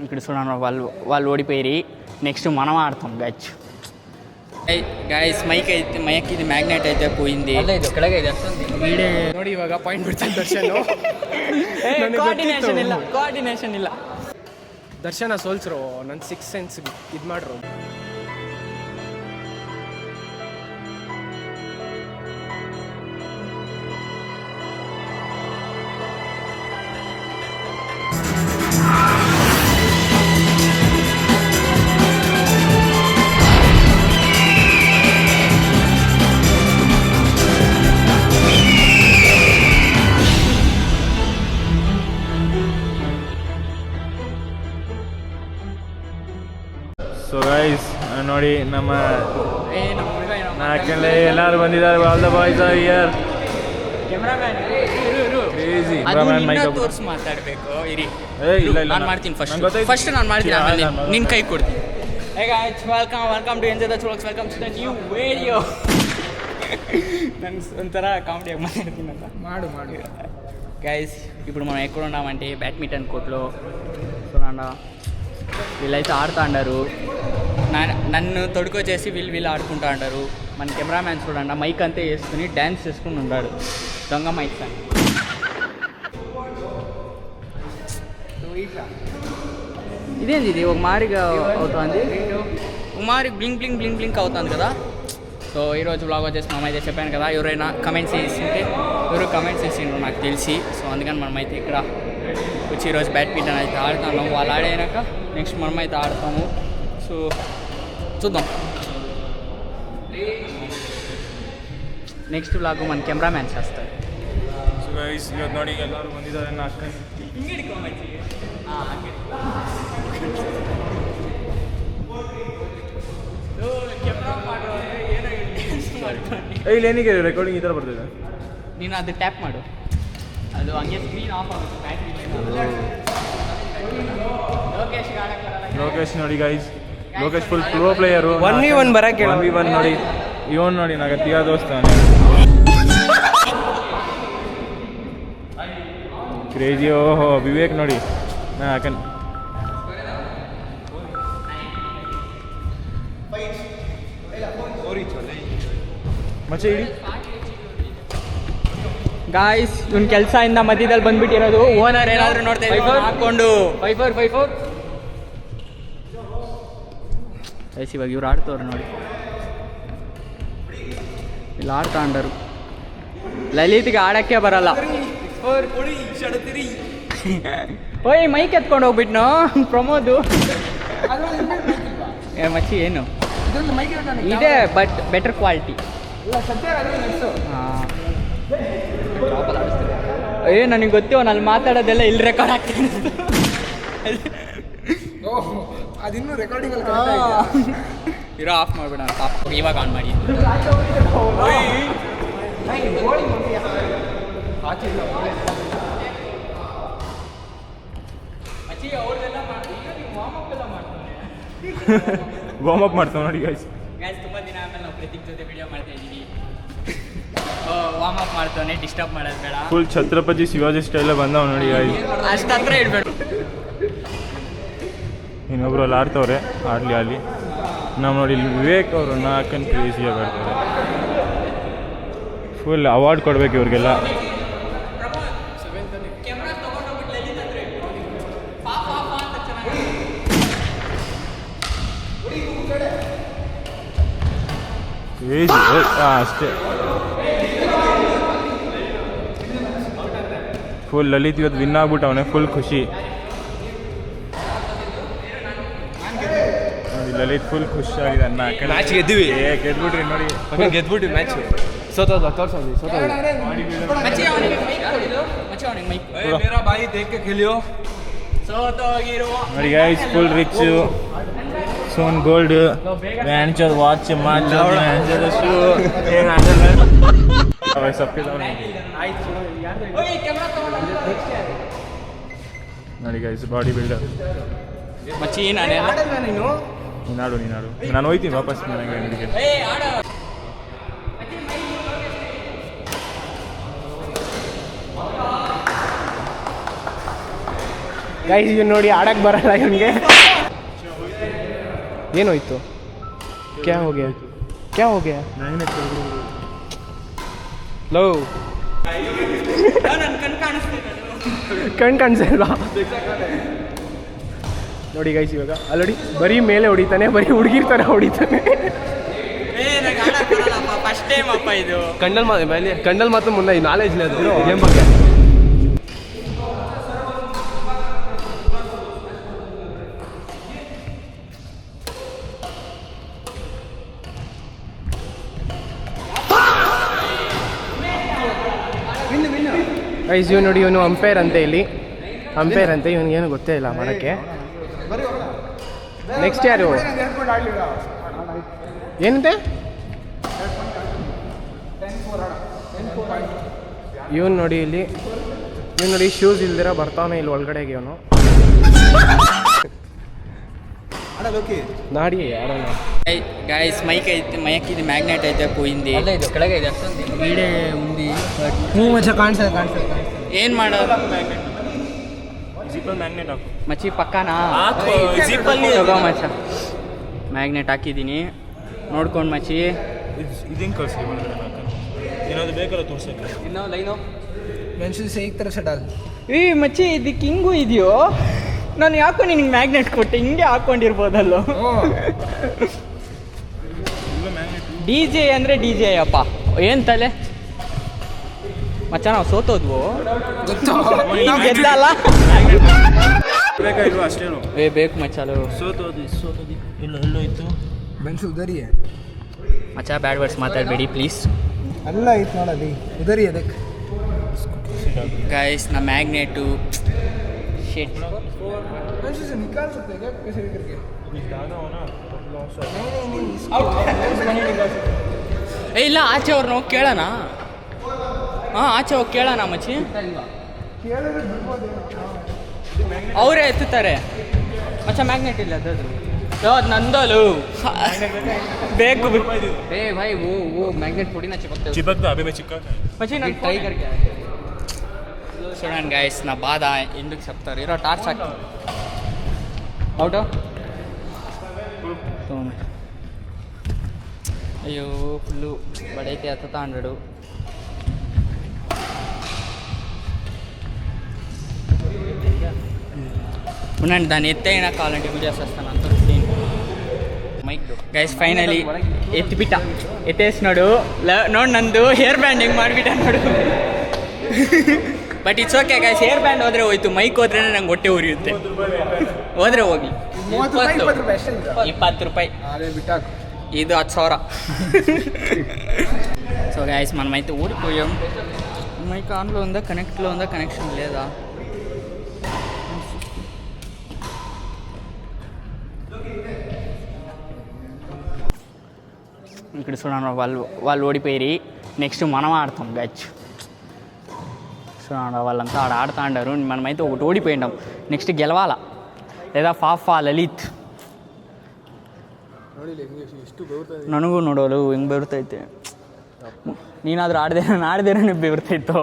ఇక్కడ చూడండి వాళ్ళు ఓడిపోయి నెక్స్ట్ మనం ఆడతాం గచ్ ಗೈಸ್ ಮೈಕ್ ಇದು ಮ್ಯಾಗ್ನೆಟ್ ಐತೆ ಹೋಯಿಂది ವೀಡಿಯೋ ನೋಡಿ ಇವಾಗ ಪಾಯಿಂಟ್ ಬಿಡ್ತಾನೆ ದರ್ಶನ್ ಕೋಆರ್ಡಿನೇಷನ್ ಇಲ್ಲ ದರ್ಶನ ಸೋಲ್ಸ್ರು ನನ್ನ 6 ಸೆನ್ಸ್ ಇದು ಮಾಡ್ರು ಸೊ ಗೈಸ್ ನೋಡಿ ನಮ್ಮ ನಾಲ್ಕಲ್ಲಿ ಎಲ್ಲರೂ ಬಂದಿದ್ದಾರೆ. All the boys are here. Crazy ತೋರ್ಸಿ ಮಾತಾಡಬೇಕು ಇರಿ. ಇಲ್ಲ ನಾನು ಮಾಡ್ತೀನಿ ಫಸ್ಟ್ ನಾನು ಮಾಡ್ತೀನಿ ಆಮೇಲೆ ನಿನ್ನ ಕೈ ಕೊಡ್ತೀನಿ. Hey guys, welcome to Enjoy the Cholox. Welcome to the new video. ನಂಗೆ ಒಂಥರ ಕಾಮಿಡಿಯಾಗಿ ಮಾತಾಡ್ತೀನಿ ಅಂತ ಮಾಡು గైస్ ఇప్పుడు మనం ఎక్కడ ఉన్నామంటే బ్యాడ్మింటన్ కోర్ట్లో. సో వీళ్ళైతే ఆడుతూ ఉంటారు. నన్ను తొడుకొచ్చేసి వీళ్ళు ఆడుకుంటూ ఉంటారు. మన కెమెరామ్యాన్ చూడండి మైక్ అంతా వేసుకుని డ్యాన్స్ చేసుకుని ఉన్నాడు. దొంగ మైక్ అని ఇదేంది ఇది ఒక మారిగా అవుతుంది, ఒక మారి బ్లింక్ అవుతుంది కదా. సో ఈరోజు వ్లాగ్ వచ్చేసి మనమైతే చెప్పాను కదా, ఎవరైనా కమెంట్స్ చేసింటే ఎవరు కమెంట్స్ చేసిండ్రు నాకు తెలిసి. సో అందుకని మనమైతే ఇక్కడ వచ్చి ఈరోజు బ్యాడ్మింటన్ అయితే ఆడుతున్నాము. వాళ్ళు ఆడైనాక నెక్స్ట్ మనమైతే ఆడతాము. సో చూద్దాం. నెక్స్ట్ వ్లాగ్ మన కెమెరామ్యాన్ చేస్తారు. ಸೊ ಗೈಸ್ ಇವತ್ತು ನೋಡಿ ಎಲ್ಲರೂ ಬಂದಿದ್ದಾರೆ. ನನ್ನ ಅಕ್ಕ ಇಲ್ಲೇನಿಗೆ ರೆಕಾರ್ಡಿಂಗ್ ಈ ಥರ ಬರ್ತಿದೆ. ನೀನು ಅದು ಟ್ಯಾಪ್ ಮಾಡು, ಅದು ಹಂಗೆ ಸ್ಕ್ರೀನ್ ಆಫ್ ಆಗುತ್ತೆ. ಲೋಕೇಶ್ ನೋಡಿ guys, Lokesh full pro player. 1v1 ಬರಕ್ಕೆ 1v1 ನೋಡಿ. ಇವನ್ ನೋಡಿ ನಾಗ ತಿಯಾ ದೋಸ್ತ ಕ್ರೇಜಿ. ಓಹೋ ವಿವೇಕ್ ನೋಡಿ ನಾ ಹಾಕನ್ ಮಚ್ಚೆ ಇಡಿ. ಗಾಯ್ಸ್ ಇವ್ನ ಕೆಲಸ ಇಂದ ಮಧ್ಯದಲ್ಲಿ ಬಂದ್ಬಿಟ್ಟಿರೋದು. ಓನರ್ ಏನಾದರೂ ನೋಡ್ತಾ ಇದ್ದಾರೆ ಹಾಕೊಂಡು 5-4 ಗೈಸ್ ಇವಾಗ ಇವ್ರು ಆಡ್ತವ್ರು ನೋಡಿ. ಇಲ್ಲಿ ಆಡ್ತಾ ಅಂಡರು. ಲಲಿತ್ಗೆ ಆಡೋಕ್ಕೆ ಬರಲ್ಲ. ಓಯ್ ಮೈಕ್ ಎತ್ಕೊಂಡು ಹೋಗ್ಬಿಟ್ನು ಪ್ರಮೋದು. ಮಚ್ಚಿ ಏನು ಇದೆ ಬಟ್ ಬೆಟರ್ ಕ್ವಾಲಿಟಿ. ನನಗೆ ಗೊತ್ತು ಅಲ್ಲಿ ಮಾತಾಡೋದೆಲ್ಲ ಇಲ್ಲಿ ರೆಕಾರ್ಡ್ ಆಗ್ತೀನಿ. ಅದಿನ್ನೂ ರೆಕಾರ್ಡಿಂಗ್ ಇರೋ ಆಫ್ ಮಾಡ್ಬಿಡ. ಇವಾಗ ಆನ್ ಮಾಡಿ. ವಾರ್ಮ್ ಅಪ್ ಮಾಡ್ತಾವೆ ನೋಡಿ ಗೈಸ್. ತುಂಬ ದಿನ ಆಮೇಲೆ ನಾವು ಪ್ರತೀಕ್ ಜೊತೆ ವಿಡಿಯೋ ಮಾಡ್ತಾ ಇದ್ದೀವಿ. ವಾರ್ಮ್ ಅಪ್ ಮಾಡ್ತಾನೆ, ಡಿಸ್ಟರ್ಬ್ ಮಾಡೋದು ಬೇಡ. ಫುಲ್ ಛತ್ರಪತಿ ಶಿವಾಜಿ ಸ್ಟೈಲ್ ಬಂದವ್ ನೋಡಿ ಗೈಸ್. ಅಷ್ಟು ಹತ್ರ ಇಡಬೇಡ. ಇನ್ನೊಬ್ರು ಅಲ್ಲಿ ಆಡ್ತವ್ರೆ, ಆಡಲಿ. ನಾವು ನೋಡಿ ಇಲ್ಲಿ ವಿವೇಕ್ ಅವರು ನಾಲ್ಕನ್ ಕ್ರೇಜಿಯಾಗಿ ಆಡ್ತಾರೆ. ಫುಲ್ ಅವಾರ್ಡ್ ಕೊಡ್ಬೇಕು ಇವ್ರಿಗೆಲ್ಲ. ಅಷ್ಟೇ ಫುಲ್ ಲಲಿತ್ ಇವತ್ತು ವಿನ್ ಆಗ್ಬಿಟ್ಟವನೆ. ಫುಲ್ ಖುಷಿ ನೋಡಿ. ಲಲಿತ್ ಫುಲ್ ಖುಷಿಯಾಗಿದೆ. ಮ್ಯಾಚ್ ಗೆದ್ದಿವಿ. ಗೆದ್ಬಿಟ್ರಿ ನೋಡಿ, ಗೆದ್ಬಿಟ್ಟು ಮ್ಯಾಚ್ ಸೋತೋದ ತೋರ್ಸೋದು ಮೇರಾ ಬಾಯಿ ದೇಖ ಖೇಲಿಯೋ. ನೋಡಿ ಗೈಸ್ ಫುಲ್ ರಿಚ್. ಸೋನ್ ಗೋಲ್ಡ್ ವ್ಯಾನ್ಚರ್ ವಾಚ್ ಮಾಚ್ ಶೂ ಸಬ್ಕೆ ನೋಡಿ ಗೈಸ್ ಬಾಡಿ ಬಿಲ್ಡರ್. ಮಚ್ಚಿ ನೀನಾಡು. ನಾನು ಹೋಯ್ತೀನಿ ವಾಪಸ್ ನನಗೆ. ಗೈಸ್ ಇವ್ನು ನೋಡಿ ಆಡಕ್ಕೆ ಬರಲ್ಲ ಇವನಿಗೆ. ಏನೋಯ್ತು? ಕ್ಯಾ ಹೋಗ್ಯಾ ಲೋ ಕಣ್ ಕಾಣಿಸಲ್ವಾ? ನೋಡಿ ಗೈಸ್ ಇವಾಗ ಅಲ್ಲೋಡಿ ಬರೀ ಮೇಲೆ ಹೊಡಿತಾನೆ, ಬರೀ ಹುಡುಗಿರ್ ಥರ ಹೊಡಿತಾನೆ. ಫಸ್ಟ್ ಟೈಮ್ ಅಪ್ಪ ಇದು. ಕಣ್ಣಲ್ಲಿ ಮಾತ್ರ ಮುಂದೆ ನಾಲೆಜ್ ಇಲ್ಲ ಅದು ಗೇಮ್ ಬಗ್ಗೆ. ಗೈಸ್ ಇವ್ ನೋಡಿ ಇವನು ಅಂಪೈರ್ ಅಂತೆ, ಇಲ್ಲಿ ಅಂಪೈರ್ ಅಂತೆ, ಇವನಿಗೇನು ಗೊತ್ತೇ ಇಲ್ಲ ಮಾಡೋಕ್ಕೆ. ನೆಕ್ಸ್ಟ್ ಯಾರು? ಏನಂತೆ? ಇವನು ನೋಡಿ ಇಲ್ಲಿ, ಇವನು ನೋಡಿ ಶೂಸ್ ಇಲ್ದಿರ ಬರ್ತಾವನೆ ಇಲ್ಲಿ ಒಳಗಡೆಗೆ. ಇವನು ನಾಡಿ ಆಡೋಣ. ಗೈಸ್ ಮೈಕ್ ಐತೆ, ಮೈಕಿದು ಮ್ಯಾಗ್ನೆಟ್ ಐತೆ పోయింది. ಇದು ಕೆಳಗೆ ಇದೆ ಅಷ್ಟೊಂದು ಈಡೆ ఉంది. ಮಚ್ಚ ಕಾಣಿಸ್ತದೆ. ಏನು ಮಾಡೋದು? ಜಿಪ್ಪಲ್ಲಿ ಮ್ಯಾಗ್ನೆಟ್ ಹಾಕು ಮಚ್ಚಿ ಪಕ್ಕನಾ ಜಿಪ್ಪಲ್ಲಿ ತಗೋ ಮಚ್ಚ. ಮ್ಯಾಗ್ನೆಟ್ ಹಾಕಿದ್ದೀನಿ, ನೋಡ್ಕೊಂಡು ಮಚ್ಚಿ. ಇದೇನು ಕಳಿಸಿ ಏನಾದ್ರು ಬೇಕಲ್ಲ ತೋರ್ಸಕ್ಕೆ. ಇನ್ನೂ ಲೈನು ಮೆನ್ಷನ್ ಸೇಕ್ ಥರ ಸಡಲ್. ಏ ಮಚ್ಚಿ ಇದಕ್ಕೆ ಹಿಂಗೂ ಇದೆಯೋ? ನಾನು ಯಾಕೋ ನಿನಗೆ ಮ್ಯಾಗ್ನೆಟ್ ಕೊಟ್ಟೆ, ಹಿಂಗೆ ಹಾಕ್ಕೊಂಡಿರ್ಬೋದಲ್ಲೋ. ಡಿ ಜೆ ಅಂದರೆ ಡಿ ಜೆ ಅಪ್ಪ, ಏನು ತಲೆ ಮಚ್ಚ. ನಾವು ಸೋತೋದ್ವು, ನಾವು ಗೆದ್ದಲ್ಲ. ಬೇಕಾಗಿಲ್ವ ಅಷ್ಟೇನು? ಬೇಕು ಮಚ್ಚಲು. ಸೋತೋದಿ ಎಲ್ಲೋ ಇತ್ತು ಮೆನ್ಸು ಉದರಿ ಮಚ್ಚ. ಬ್ಯಾಡ್ ವರ್ಡ್ಸ್ ಮಾತಾಡಬೇಡಿ ಪ್ಲೀಸ್. ಅಲ್ಲ ಐತೆ ನೋಡಲ್ಲಿ ಉದರಿ ಅದಕ್ಕೆ. ಗೈಸ್ ನಮ್ಮ ಮ್ಯಾಗ್ನೆಟು ಶೆಟ್. ಇಲ್ಲ ಆಚೆ ಅವ್ರನ್ನ ಹೋಗಿ ಕೇಳೋಣ. ಆಚೆ ಹೋಗಿ ಕೇಳೋಣ ಮಚ್ಚಿ. ಅವರೇ ಎತ್ತುತ್ತಾರೆ ಮಚ್ಚ. ಮ್ಯಾಗ್ನೆಟ್ ಇಲ್ಲ ಅದು ಅದು ನಂದಲು ಬೇಕು. ಭಾई वो मैग्नेट थोड़ी ना चिपकता अभी मैं चिपका मची ನಾನು ಟ್ರೈ करके చూడండి గైస్ నా బాధ ఎందుకు చెప్తారు. ఈరోజు టార్చ్ ಹಾಕಿ అవుట్. అయ్యో ఫుల్లు బడైతే ఎత్తుతా అన్నాడు. ఉండండి దాన్ని ఎత్తైనా కావాలంటే వీడియో చేస్తాను అంత మైక్. గైస్ ఫైనಲಿ ಎತ್ತಿಬಿಟ್ಟ, ಎತ್ತೇಸಿನೋಡು. ನೋಡಿ ನಂದು ಹೇರ್ ಬ್ಯಾಂಡ್ ಹೆಂಗೆ ಮಾಡಿಬಿಟ್ಟ ನೋಡು. But it's okay guys. Hair band ಹೋದರೆ ಹೋಯ್ತು, ಮೈಕ್ ಹೋದ್ರೆ ನಂಗೆ ಹೊಟ್ಟೆ ಉರಿಯುತ್ತೆ. ಹೋದ್ರೆ ಹೋಗಿ 20 ರೂಪಾಯಿ ఇది 10,000. సో గైస్ మనమైతే ఊడిపోయాం. మైక్ ఆన్లో ఉందా, కనెక్ట్లో ఉందా, కనెక్షన్ లేదా? ఇక్కడ చూడండి వాళ్ళు ఓడిపోయి నెక్స్ట్ మనం ఆడతాం గచ్. చూడండి వాళ్ళంతా ఆడుతూ ఉంటారు, మనమైతే ఒకటి ఓడిపోయింటాం. నెక్స్ట్ గెలవాలా లేదా ಫಾಫಾ ಲಲಿತ್. ನನಗೂ ನೋಡೋಲು ಹೆಂಗೆ ಬೆವರ್ತೈತೆ. ನೀನಾದರೂ ಆಡ್ದೇನೆ ಬೆವರ್ತೈತೋ.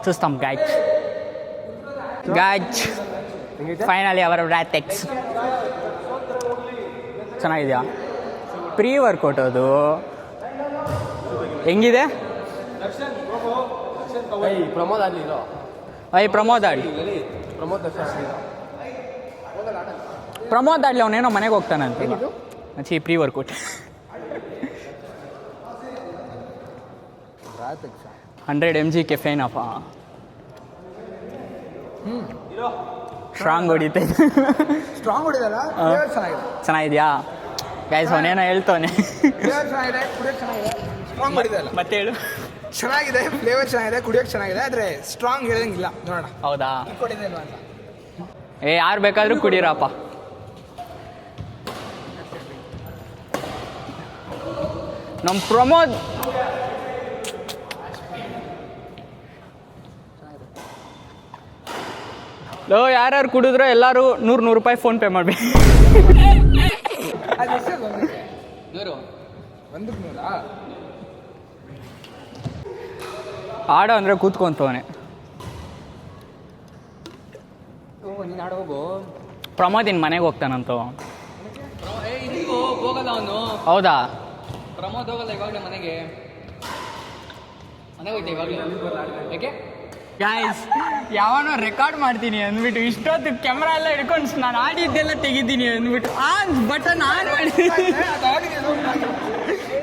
చూస్తాం ಗಾಚ್. ಫೈನಲಿ ಅವರ ರ್ಯಾಟೆಕ್ಸ್ ಚೆನ್ನಾಗಿದೆಯಾ? ಪ್ರೀ ವರ್ಕೌಟ್ ಅದು ಹೆಂಗಿದೆ? ಪ್ರಮೋದ್ ಆಡಲಿ. ಪ್ರಮೋದ್ ಆಡಲಿ, ಅವನೇನೋ ಮನೆಗೆ ಹೋಗ್ತಾನಂತೆ. ಮಚ್ಚಿ ಪ್ರೀ ವರ್ಕೌಟ್ 100 mg ಕೆಫೇನ್ ಅಪ್ಪ. ಸ್ಟ್ರಾಂಗ್ ಹೊಡಿತೈತೆ. ಚೆನ್ನಾಗಿದೆಯಾ ಗೈಸ್? ಅವನೇನೋ ಹೇಳ್ತವನೆ. ಮತ್ತೆ ಹೇಳು. ಚೆನ್ನಾಗಿದೆ, ಫ್ಲೇವರ್ ಚೆನ್ನಾಗಿದೆ, ಕುಡಿಯೋಕೆ ಚೆನ್ನಾಗಿದೆ, ಆದರೆ ಸ್ಟ್ರಾಂಗ್ ಹೇಳಂಗಿಲ್ಲ. ನೋಡೋಣ. ಹೌದಾ? ಯಾರು ಬೇಕಾದರೂ ಕುಡೀರಪ್ಪ. ನಮ್ಮ ಪ್ರಮೋದ್ ಯಾರ್ಯಾರು ಕುಡಿದ್ರೋ ಎಲ್ಲರೂ 100 ರೂಪಾಯಿ ಫೋನ್ ಪೇ ಮಾಡಬೇಕು. ಆಡೋ ಅಂದರೆ ಕೂತ್ಕೊಂತವನೆ. ನೀನು ಆಡ ಹೋಗು. ಪ್ರಮೋದ್ ಇನ್ನು ಮನೆಗೆ ಹೋಗ್ತಾನಂತ. ಹೋಗಲ್ಲ ಅವನು. ಹೌದಾ? ಪ್ರಮೋದ್ ಹೋಗಲ್ಲ ಇವಾಗಲೇ ಮನೆಗೆ ಹೋಯ್ತಾ ಇವಾಗಲೇ. ಯಾಕೆ ಗಾಯ್ಸ್, ಯಾವನೋ ರೆಕಾರ್ಡ್ ಮಾಡ್ತೀನಿ ಅಂದ್ಬಿಟ್ಟು ಇಷ್ಟೊತ್ತು ಕ್ಯಾಮ್ರಾ ಎಲ್ಲ ಹಿಡ್ಕೊಂಡು ನಾನು ಆಡಿದ್ದೆಲ್ಲ ತೆಗಿದ್ದೀನಿ ಅಂದ್ಬಿಟ್ಟು ಬಟನ್ ಆನ್ ಮಾಡಿ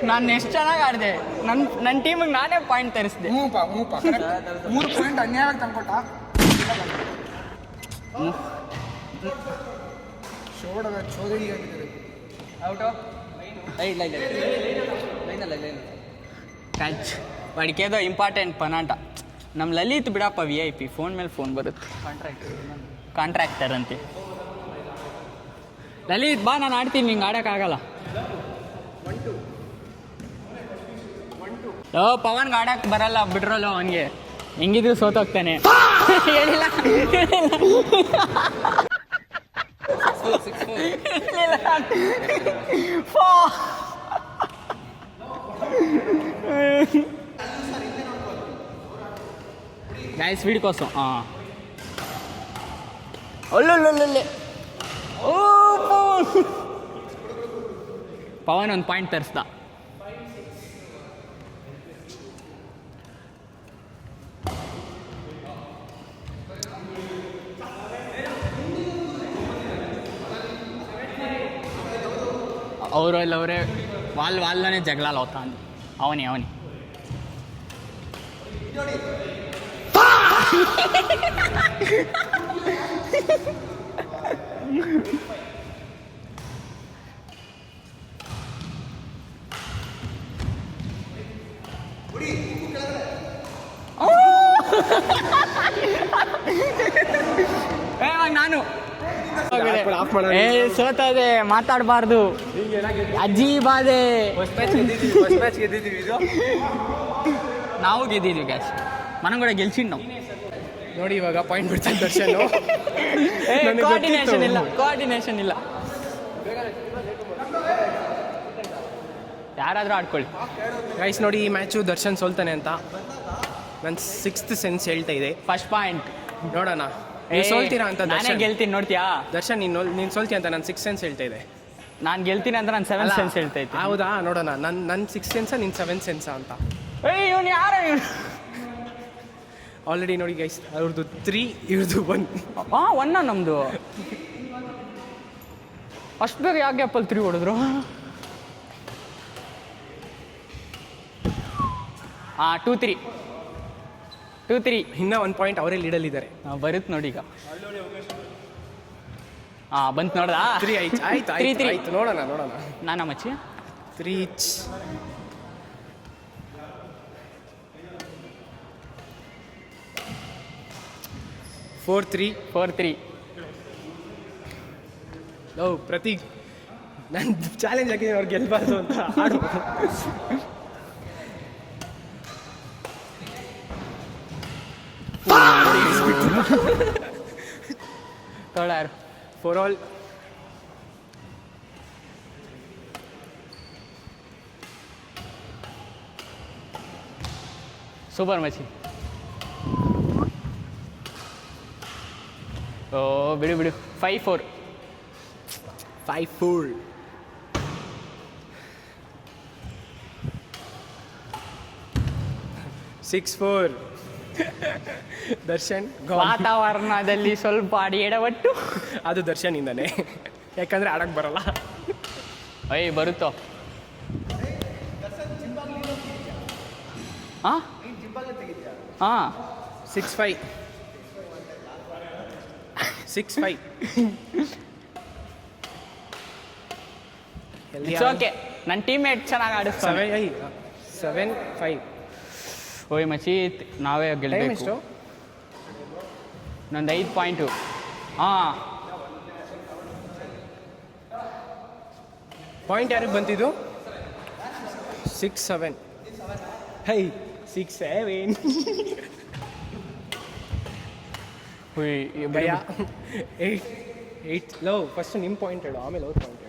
ನಾನು ಎಷ್ಟು ಚೆನ್ನಾಗಿ ಆಡಿದೆ. ನನ್ನ ಟೀಮಿಗೆ ನಾನೇ ಪಾಯಿಂಟ್ ತರಿಸಿದೆ. 3 ಪಾಯಿಂಟ್ ಅನ್ಯಾಯ ತಂದ್ಕೊಟ್ಟ. ಶೋಡದ ಚೋದರಿ ಆಗಿದ್ದಾರೆ. ಔಟು ಇಲ್ಲ ಲೈನಲ್ಲ ಕ್ಯಾಚ್ ವಾಡಿಕೆದು ಇಂಪಾರ್ಟೆಂಟ್ ಪನಾಟ. ನಮ್ಮ ಲಲಿತ್ ಬಿಡಪ್ಪ VIP, ಫೋನ್ ಮೇಲೆ ಫೋನ್ ಬರುತ್ತೆ. ಕಾಂಟ್ರಾಕ್ಟರ್ ಅಂತೆ. ಲಲಿತ್ ಬಾ, ನಾನು ಆಡ್ತೀನಿ, ನಿಂಗೆ ಆಡೋಕ್ಕಾಗಲ್ಲ. ಪವನ್ಗೆ ಆಡಕ್ಕೆ ಬರಲ್ಲ, ಬಿಡ್ರಲ್ಲ ಅವನಿಗೆ. ಹೆಂಗಿದ್ರು ಸೋತೋಗ್ತಾನೆ. ಹೇಳಿಲ್ಲ ಗೈಸ್ ಸ್ಪೀಡ್ కోసం. ಒಳ್ಳೊಳ್ಳೊಳ್ಳೆ ಪವನ್ ಒಂದು ಪಾಯಿಂಟ್ ತರಿಸ್ದ. ಅವರೇ ವಾಲ್ನೇ ಜಗಳಲ್ಲ ಹೋಗ್ತಾ ಅಂದ. ಅವನೇ ನಾನು ಸೋತದೆ, ಮಾತಾಡಬಾರ್ದು. ಅಜ್ಜಿ ಬಾದೆ. ನಾವು ಗೆದ್ದಿದ್ವಿ ಗ್ಯಾಸ್. ಮನ ಕೂಡ ಗೆಲ್ಸಿದ್ ನಾವು. ನೋಡಿ ಇವಾಗ ಪಾಯಿಂಟ್ ಬಿಡ್ತಾನೆ ದರ್ಶನ್. ಕೋಆರ್ಡಿನೇಷನ್ ಇಲ್ಲ. ಯಾರಾದರೂ ಆಡ್ಕೊಳ್ಳಿ ಗೈಸ್. ನೋಡಿ ಈ ಮ್ಯಾಚು ದರ್ಶನ್ ಸೋಲ್ತಾನೆ ಅಂತ ನನ್ನ 6th ಸೆನ್ಸ್ ಹೇಳ್ತಾ ಇದೆ. ಫಸ್ಟ್ ಪಾಯಿಂಟ್ ನೋಡೋಣ, ನೀವು ಸೋಲ್ತೀರಾ ಅಂತ. ನಾನೇ ಗೆಲ್ತೀನಿ, ನೋಡ್ತೀಯಾ? ದರ್ಶನ್ ನೀನು ಸೋಲ್ತೀಯ ಅಂತ ನನ್ನ 6th ಸೆನ್ಸ್ ಹೇಳ್ತಾ ಇದೆ. ನಾನು ಗೆಲ್ತೀನಿ ಅಂತ ನಾನು 7th ಸೆನ್ಸ್ ಹೇಳ್ತಾ ಇದ್ದೆ. ಹೌದಾ? ನೋಡೋಣ, ನನ್ನ 6th ಸೆನ್ಸಾ ನಿನ್ನ 7th ಸೆನ್ಸಾ ಅಂತ. ಇವನು ಯಾರು? ಆಲ್ರೆಡಿ ನೋಡಿ ಗೈಸ್, ಅವ್ರದ್ದು 3, ಇವ್ರದ್ದು 1. 1 ನಮ್ಮದು. ಅಷ್ಟು ಬೇಗ ಯಾಕೆ ಗ್ಯಾಪಲ್ಲಿ 3 ಹೊಡೆದ್ರು? 2-3 ಇನ್ನೂ 1 ಪಾಯಿಂಟ್ ಅವರೇ ಲೀಡಲ್ಲಿದ್ದಾರೆ. ಬರುತ್ತೆ ನೋಡಿ ಈಗ. ಬಂತು ನೋಡ್ದಾ? 3 ಆಯ್ತು. ನೋಡೋಣ ನಾನಾ ಮಚ್ಚಿ 3 each. Four three. ಪ್ರತೀಕ್, ನಾನು ಚಾಲೆಂಜ್ ಹಾಕಿದ್ದೀನಿ ಅವ್ರು ಗೆಲ್ಬಾರ್ದು ಅಂತ. ಆಡು. ತೊಳಾರು 4 all. ಸೂಪರ್ ಮಚ್ಚಿ. ಬಿಡು 5-4. 6-4. ದರ್ಶನ್ ವಾತಾವರಣದಲ್ಲಿ ಸ್ವಲ್ಪ ಅಡಿ ಎಡವಟ್ಟು. ಅದು ದರ್ಶನ್ ಇಂದಾನೆ, ಯಾಕಂದ್ರೆ ಆಡಕ್ಕೆ ಬರಲ್ಲ. ಬರುತ್ತೋ. ಹಾಂ 6-5. It's okay. ನನ್ನ ಟೀಮೇಟ್ ಚೆನ್ನಾಗಿ ಆಡಿಸ್ತಾನೆ. 7-5. ಓಯ್ ಮಚ್ಚಿ, ನಾವೇ ಗೆಲ್ಲಬೇಕು. ನಂದು 5 ಪಾಯಿಂಟು. ಪಾಯಿಂಟ್ ಯಾರಿಗೆ ಬಂತಿದ್ದು? 6-7. 6-7. ಭಯ. 8. ಲವ್ ಫಸ್ಟ್ ನಿಮ್ಮ ಪಾಯಿಂಟ್ ಹೇಳು, ಆಮೇಲೆ ಅವ್ರ ಪಾಯಿಂಟ್ ಹೇಳು.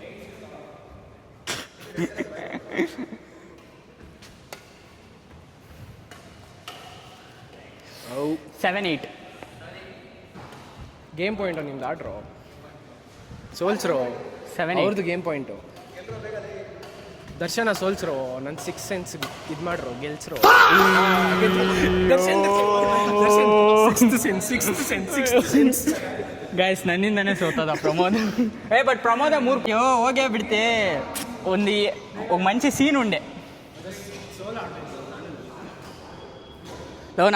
7-8. ಗೇಮ್ ಪಾಯಿಂಟು ನಿಮ್ದು ಆಡ್ರು ಸೋಲ್ಸ್ರು 7 ಅವ್ರದ್ದು ಗೇಮ್ ಪಾಯಿಂಟು. ದರ್ಶನ ಸೋಲ್ಸ್ರು ನನ್ನ 6 ಸೆನ್ಸ್ ಇದು ಮಾಡ್ರು ಗೆಲ್ಸ್ರು. ಗೈಸ್ ನನ್ನಿಂದನೇ ಸೋತದ ಪ್ರಮೋದ್. బట్ ప్రమోద 3 ಹೋಗೇ ಬಿಡ್తే ఒక మంచి సీన్ ఉండే.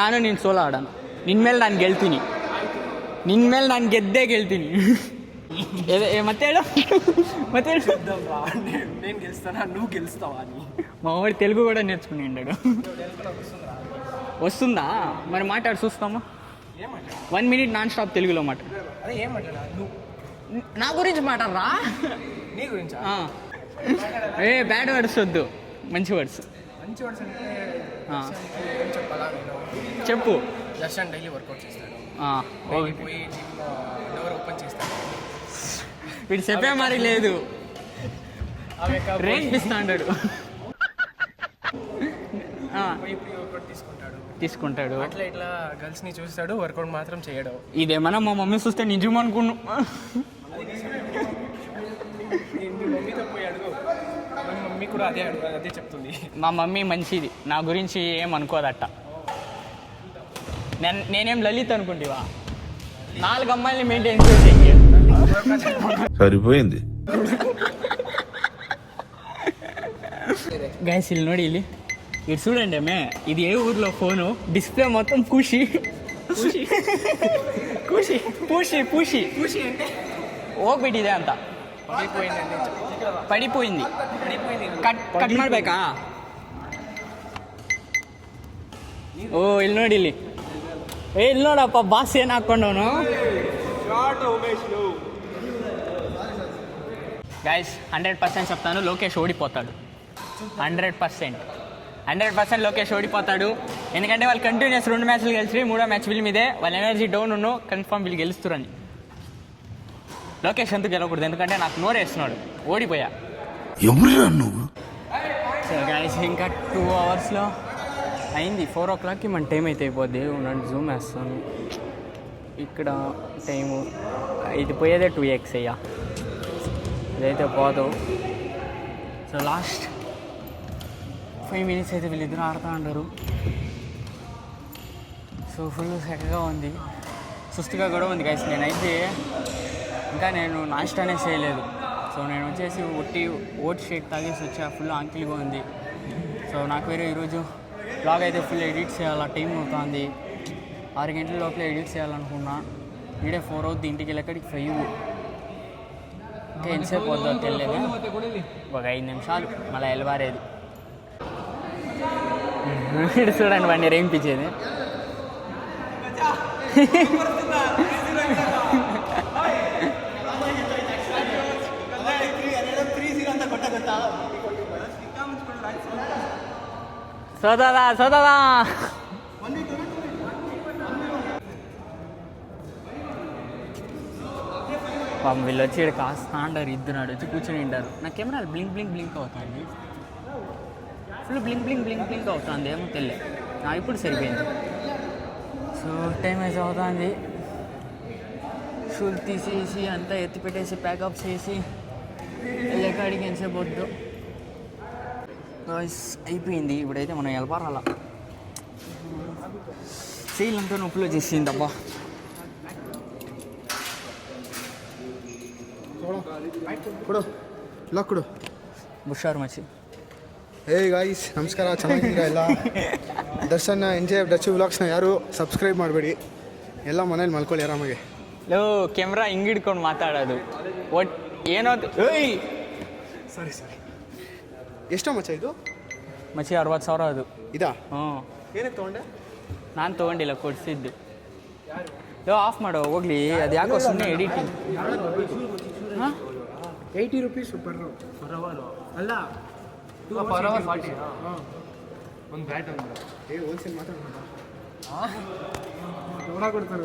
ನಾನು ನೀನು ಸೋಲೋ ಆಡೋಣ. ನಿನ್ನ ಮೇಲೆ ನಾನು ಗೆಲ್ತೀನಿ, ನಿನ್ನ ಮೇಲೆ ನಾನು ಗೆಲ್ತೀನಿ. ಮತ್ತೆ ಹೇಳು నేను గెలుస్తానా నువ్వు గెలుస్తావా అని. మా వాడు తెలుగు కూడా నేర్చుకుని ఉన్నాడు. వస్తుందా మరి మాట్లాడు చూస్తామా. 1 minute నాన్ స్టాప్ తెలుగులో మాట్లాడు. అదే ఏం మాట్లాడా నువ్వు నా గురించి మాట్లాడరా. నీ గురించా? బ్యాడ్ వర్డ్స్ వద్దు, మంచి వర్డ్స్. మంచి వర్డ్స్ అంటే ఏం చెప్పాలా నేను? చెప్పు. దర్శన్ డైలీ వర్కౌట్ చేస్తాడు, పోయి జిమ్ డోర్ ఓపెన్ చేస్తాడు. వీడు చెప్పే మరి లేదు, రేంజ్ ఇస్తాడు. తీసుకుంటాడు అట్లా ఇట్లా గర్ల్స్ ని చూస్తాడు, వర్కౌట్ మాత్రం చేయడు. ఇదేమన్నా మా మమ్మీ చూస్తే నిజం అనుకున్నా. మమ్మీతో పోయి అడుగు, మమ్మీ కూడా అదే చెప్తుంది. మా మమ్మీ మంచిది, నా గురించి ఏం అనుకోదట. నేనేం లలిత్ అనుకుంటేవా? 4 అమ్మాయిని మెయింటైన్ చేసి సరిపోయింది. గైస్ ಇಲ್ಲಿ ನೋಡಿ, ಇಲ್ಲಿ ಇದು చూడండి అమ్మే, ఇది ఏ ఊర్లో ఫోను డిస్ప్లే మొత్తం పూషి అంటే ಹೋಗ್ಬಿಟ್ಟಿದೆ ಅಂತ. ಪಡಿಪೋయింది. ಕಟ್ ಮಾಡ್ಬೇಕಾ? ಓ ಇಲ್ಲಿ ನೋಡಿ, ಇಲ್ಲಿ ನೋಡಪ್ಪ ಬಾಸ್ ಏನು ಹಾಕ್ಕೊಂಡವನು. గైస్ 100% చెప్తాను, లోకేష్ ఓడిపోతాడు. 100% లోకేష్ ఓడిపోతాడు. ఎందుకంటే వాళ్ళు కంటిన్యూస్ 2 మ్యాచ్లు గెలిచి 3వ మ్యాచ్ వీళ్ళ మీదే. వాళ్ళ ఎనర్జీ డౌన్ కన్ఫర్మ్ వీళ్ళు గెలుస్తారని. లోకేష్ ఎందుకు గెలవకూడదు, ఎందుకంటే నాకు నోరేస్తున్నాడు, ఓడిపోయా. సో గైస్ ఇంకా 2 అవర్స్లో అయింది. 4 o'clockకి మన టైం అయితే అయిపోద్ది. నన్ను జూమ్ వేస్తాను. ఇక్కడ టైము ఇది పోయేదే 2x అయ్యా, ఇదైతే పోదు. సో లాస్ట్ 5 minutes అయితే వీళ్ళిద్దరు ఆడుతూ ఉంటారు. సో ఫుల్ సెగగా ఉంది, సుస్తుగా కూడా ఉంది గైస్. నేనైతే ఇంకా నాష్టానే చేయలేదు. సో నేను వచ్చేసి ఓట్ షేక్ తాగేసి వచ్చా. ఫుల్ ఆంకిల్గా ఉంది. సో నాకు వేరే ఈరోజు బ్లాగ్ అయితే ఫుల్ ఎడిట్ చేయాలి, టైం అవుతుంది. 6 గంటల లోపల ఎడిట్ చేయాలనుకున్నా. వీడే 4 అవుతుంది, ఇంటికి వెళ్ళక్కడికి 5. ఇంకా ఎంతసేపు వద్దో తెలియదు, ఒక 5 నిమిషాలు మళ్ళీ ఎలవారేది. చూడండి వాడిని రేంపించేది. సోదరా పాపం వీళ్ళు వచ్చి ఇక్కడ కాస్తా అంటారు. ఇద్దరు వచ్చి కూర్చొని ఉంటారు. నా కెమెరాలు బ్లింక్ అవుతుంది, ఫుల్ బ్లింక్ అవుతుంది. ఏమో తెలియదు, ఇప్పుడు సరిపోయింది. సో టైం అయితే అవుతుంది. షూలు తీసేసి అంతా ఎత్తి పెట్టేసి ప్యాకప్ చేసి ఎక్కడికి ఎంతసేపు వద్దు అయిపోయింది. ఇప్పుడైతే మనం వెళ్ళాలా. చేయలంతా నొప్పులు చేసింది అబ్బా. ಹುಷಾರು ಮಚ್ಚಿ. ಹೇ ಗಾಯ್ಸ್ ನಮಸ್ಕಾರ, ಚೆನ್ನಾಗಿದ್ದೀರಾ ಎಲ್ಲ? ದರ್ಶನ್ NJF ಡಚ್ ವ್ಲಾಗ್ಸ್ನ ಯಾರು ಸಬ್ಸ್ಕ್ರೈಬ್ ಮಾಡಬೇಡಿ, ಎಲ್ಲ ಮನೇಲಿ ಮಲ್ಕೊಳ್ಳಿ ಆರಾಮಾಗಿ. ಲೋ ಕ್ಯಾಮ್ರಾ ಹಿಂಗೆ ಹಿಡ್ಕೊಂಡು ಮಾತಾಡೋದು ಏನೋ. ಸರಿ ಎಷ್ಟೋ ಮಚ್ಚ ಇದು? ಮಚ್ಚಿ 60,000 ಅದು. ಇದಾ? ಹ್ಞೂ. ಏನಕ್ಕೆ ತೊಗೊಂಡೆ? ನಾನು ತೊಗೊಂಡಿಲ್ಲ, ಕೊಡಿಸಿದ್ದು. ಆಫ್ ಮಾಡೋ ಹೋಗ್ಲಿ, ಅದು ಯಾಕೋ ಸುಮ್ಮನೆ ಎಡಿಟಿಂಗ್. ಹಾಂ 80 rupees ಪರ್ ಅವರ್ ಅಲ್ಲ, ಪರ್ ಅವರ್ 40. ಒಂದು ಬ್ಯಾಟ್ ಒಂದು ಹೋಲ್ಸೇಲ್ ಮಾತಾಡೋಣ, ಕೊಡ್ತಾರೆ.